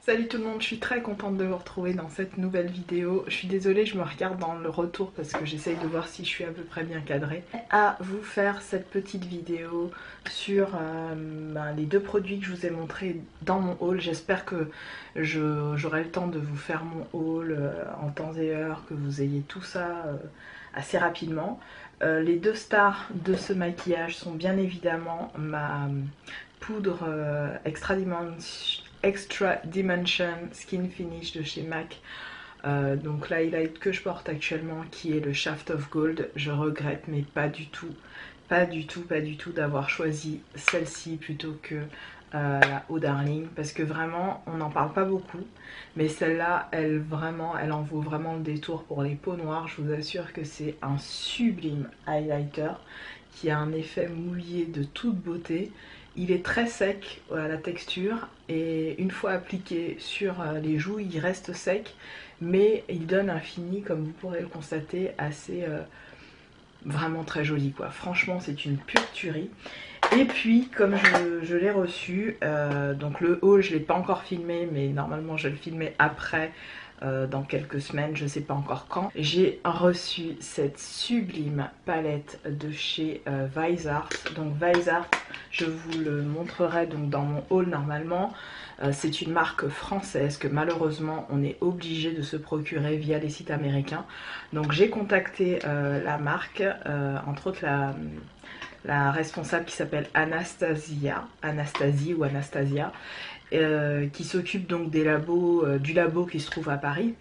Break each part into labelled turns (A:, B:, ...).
A: Salut tout le monde, je suis très contente de vous retrouver dans cette nouvelle vidéo. Je suis désolée, je me regarde dans le retour parce que j'essaye de voir si je suis à peu près bien cadrée. À vous faire cette petite vidéo sur les deux produits que je vous ai montrés dans mon haul. J'espère que j'aurai le temps de vous faire mon haul en temps et heure, que vous ayez tout ça assez rapidement. Les deux stars de ce maquillage sont bien évidemment ma poudre Extra Dimension Skin Finish de chez MAC. Donc l'highlight que je porte actuellement qui est le Shaft of Gold. Je regrette mais pas du tout d'avoir choisi celle-ci plutôt que la Oh Darling, parce que vraiment on n'en parle pas beaucoup, mais celle-là elle en vaut vraiment le détour pour les peaux noires. Je vous assure que c'est un sublime highlighter qui a un effet mouillé de toute beauté. Il est très sec à la texture et une fois appliqué sur les joues il reste sec, mais il donne un fini, comme vous pourrez le constater, assez vraiment très joli quoi. Franchement c'est une pure tuerie. Et puis comme je l'ai reçu, donc le haul je ne l'ai pas encore filmé, mais normalement je vais le filmer après, dans quelques semaines, je sais pas encore quand. J'ai reçu cette sublime palette de chez Weissart. Donc Weissart, je vous le montrerai donc dans mon haul normalement. C'est une marque française que malheureusement on est obligé de se procurer via les sites américains. Donc j'ai contacté la marque, entre autres la responsable qui s'appelle Anastasie ou Anastasia, qui s'occupe donc des labos, du labo qui se trouve à Paris.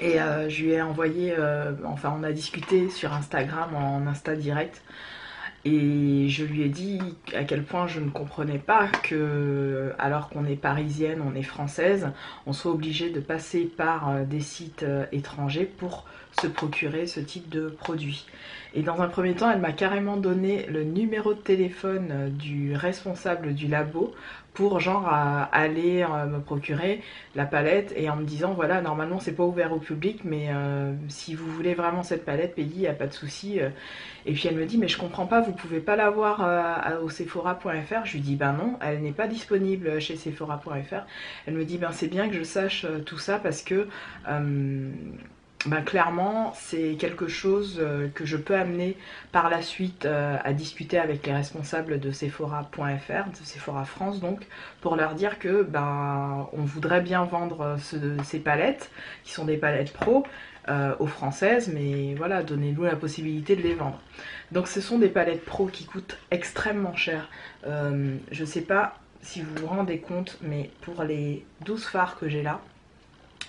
A: Et je lui ai envoyé, enfin on a discuté sur Instagram en Insta direct. Et je lui ai dit à quel point je ne comprenais pas que, alors qu'on est parisienne, on est française, on soit obligé de passer par des sites étrangers pour se procurer ce type de produit. Et dans un premier temps, elle m'a carrément donné le numéro de téléphone du responsable du labo pour genre aller me procurer la palette, et en me disant voilà, normalement c'est pas ouvert au public, mais si vous voulez vraiment cette palette, Peggy, il n'y a pas de souci. Et puis elle me dit mais je comprends pas, vous pouvez pas l'avoir au Sephora.fr. Je lui dis ben non, elle n'est pas disponible chez Sephora.fr. Elle me dit ben c'est bien que je sache tout ça parce que ben clairement c'est quelque chose que je peux amener par la suite à discuter avec les responsables de Sephora.fr, de Sephora France donc, pour leur dire que ben on voudrait bien vendre ces palettes qui sont des palettes pro aux françaises, mais voilà, donnez-nous la possibilité de les vendre. Donc ce sont des palettes pro qui coûtent extrêmement cher. Je sais pas si vous vous rendez compte, mais pour les 12 fards que j'ai là,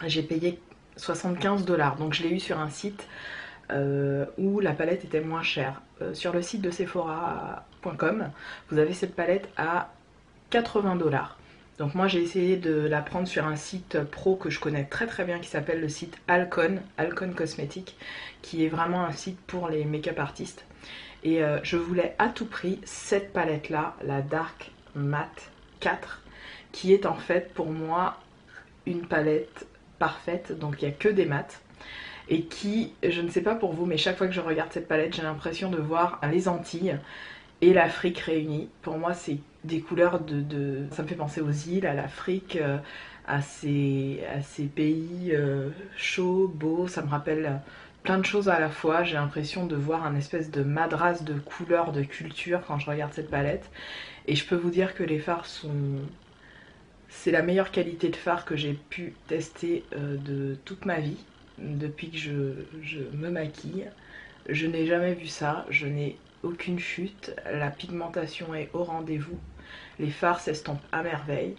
A: j'ai payé 75 $. Donc je l'ai eu sur un site où la palette était moins chère. Sur le site de Sephora.com, vous avez cette palette à 80 $. Donc moi j'ai essayé de la prendre sur un site pro que je connais très très bien qui s'appelle le site Alcon Cosmetics, qui est vraiment un site pour les make-up artistes. Et je voulais à tout prix cette palette là, la Dark Matte 4, qui est en fait pour moi une palette parfaite, donc il n'y a que des mattes. Et qui, je ne sais pas pour vous, mais chaque fois que je regarde cette palette, j'ai l'impression de voir les Antilles et l'Afrique réunies. Pour moi, c'est des couleurs ça me fait penser aux îles, à l'Afrique, à ces pays chauds, beaux. Ça me rappelle plein de choses à la fois. J'ai l'impression de voir un espèce de madras de couleurs, de culture quand je regarde cette palette. Et je peux vous dire que les fards sont... C'est la meilleure qualité de fard que j'ai pu tester de toute ma vie. Depuis que je me maquille, je n'ai jamais vu ça, je n'ai aucune chute, la pigmentation est au rendez-vous, les fards s'estompent à merveille.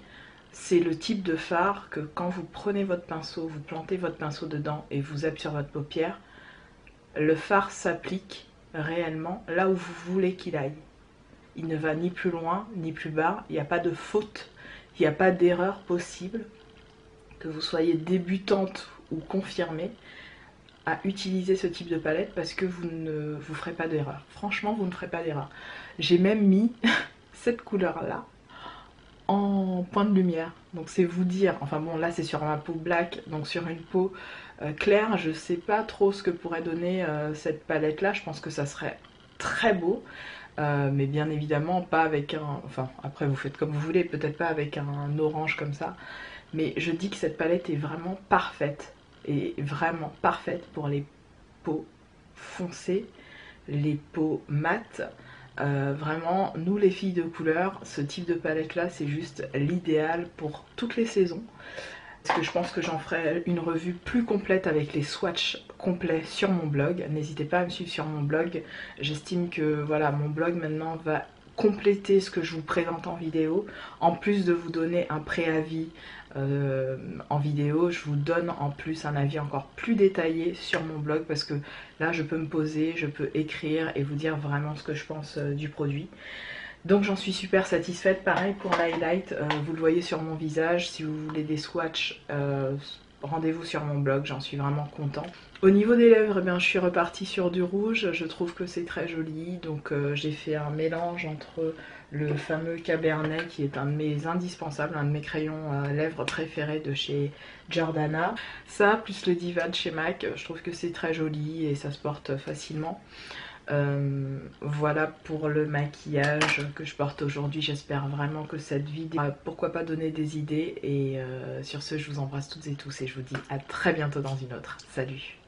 A: C'est le type de fard que quand vous prenez votre pinceau, vous plantez votre pinceau dedans et vous appuyez sur votre paupière, le fard s'applique réellement là où vous voulez qu'il aille. Il ne va ni plus loin ni plus bas, il n'y a pas de faute, il n'y a pas d'erreur possible, que vous soyez débutante ou confirmée à utiliser ce type de palette, parce que vous ne vous ferez pas d'erreur. Franchement, vous ne ferez pas d'erreur. J'ai même mis cette couleur là en point de lumière, donc c'est vous dire. Enfin bon, là c'est sur ma peau black, donc sur une peau claire, je sais pas trop ce que pourrait donner cette palette là. Je pense que ça serait très beau. mais bien évidemment pas avec un... Enfin, après vous faites comme vous voulez, peut-être pas avec un orange comme ça. Mais je dis que cette palette est vraiment parfaite, et vraiment parfaite pour les peaux foncées, les peaux mates. Vraiment, nous les filles de couleur, ce type de palette là c'est juste l'idéal pour toutes les saisons. Parce que je pense que j'en ferai une revue plus complète avec les swatchs complets sur mon blog. N'hésitez pas à me suivre sur mon blog. J'estime que voilà, mon blog maintenant va compléter ce que je vous présente en vidéo. En plus de vous donner un préavis en vidéo, je vous donne en plus un avis encore plus détaillé sur mon blog, parce que là je peux me poser, je peux écrire et vous dire vraiment ce que je pense du produit. Donc j'en suis super satisfaite. Pareil pour l'highlight, vous le voyez sur mon visage. Si vous voulez des swatchs, rendez-vous sur mon blog, j'en suis vraiment content. Au niveau des lèvres, eh bien, je suis repartie sur du rouge, je trouve que c'est très joli. Donc j'ai fait un mélange entre le fameux Cabernet, qui est un de mes indispensables, un de mes crayons à lèvres préférés de chez Jordana. Ça, plus le Diva de chez MAC, je trouve que c'est très joli et ça se porte facilement. Voilà pour le maquillage que je porte aujourd'hui. J'espère vraiment que cette vidéo pourquoi pas donner des idées, et sur ce je vous embrasse toutes et tous et je vous dis à très bientôt dans une autre. Salut!